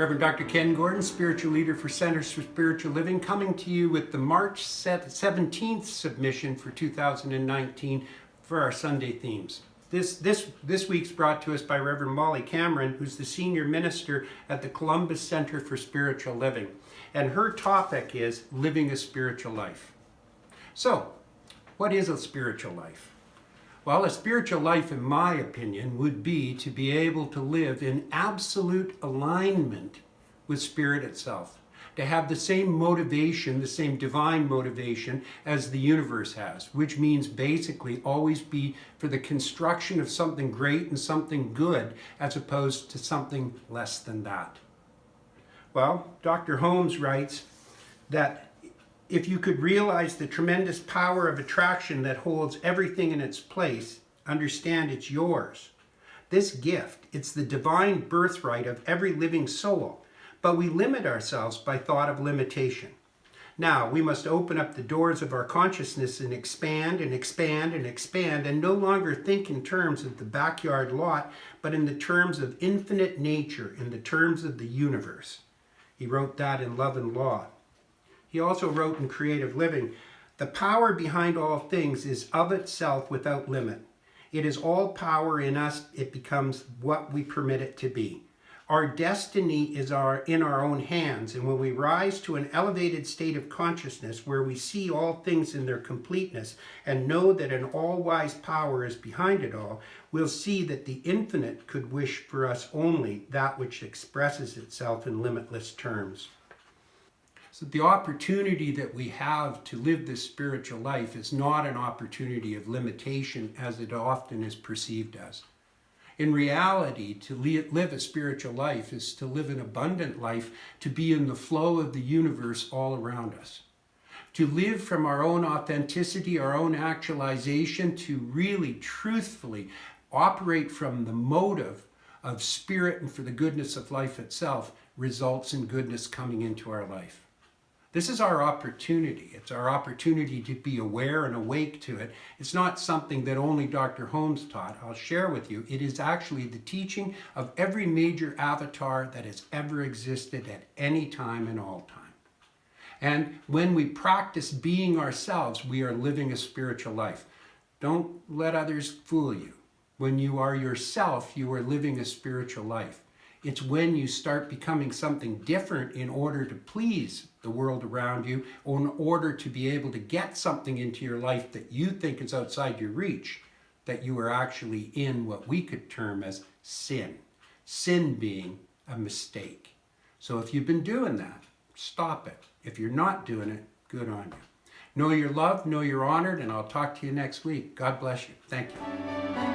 Reverend Dr. Ken Gordon, spiritual leader for Centers for Spiritual Living, coming to you with the March 17th submission for 2019 for our Sunday themes. This week's brought to us by Reverend Molly Cameron, who's the senior minister at the Columbus Center for Spiritual Living. And her topic is living a spiritual life. So, what is a spiritual life? Well, a spiritual life, in my opinion, would be to be able to live in absolute alignment with Spirit itself. To have the same motivation, the same divine motivation as the universe has, which means basically always be for the construction of something great and something good as opposed to something less than that. Well, Dr. Holmes writes that if you could realize the tremendous power of attraction that holds everything in its place, understand it's yours. This gift, it's the divine birthright of every living soul, but we limit ourselves by thought of limitation. Now, we must open up the doors of our consciousness and expand and expand and expand and no longer think in terms of the backyard lot, but in the terms of infinite nature, in the terms of the universe. He wrote that in Love and Law. He also wrote in Creative Living, the power behind all things is of itself without limit. It is all power in us. It becomes what we permit it to be. Our destiny is in our own hands, and when we rise to an elevated state of consciousness where we see all things in their completeness and know that an all-wise power is behind it all, we'll see that the infinite could wish for us only that which expresses itself in limitless terms. So the opportunity that we have to live this spiritual life is not an opportunity of limitation as it often is perceived as. In reality, to live a spiritual life is to live an abundant life, to be in the flow of the universe all around us. To live from our own authenticity, our own actualization, to really truthfully operate from the motive of spirit and for the goodness of life itself results in goodness coming into our life. This is our opportunity. It's our opportunity to be aware and awake to it. It's not something that only Dr. Holmes taught. I'll share with you. It is actually the teaching of every major avatar that has ever existed at any time and all time. And when we practice being ourselves, we are living a spiritual life. Don't let others fool you. When you are yourself, you are living a spiritual life. It's when you start becoming something different in order to please the world around you, or in order to be able to get something into your life that you think is outside your reach, that you are actually in what we could term as sin. Sin being a mistake. So if you've been doing that, stop it. If you're not doing it, good on you. Know you're loved, know you're honored, and I'll talk to you next week. God bless you. Thank you.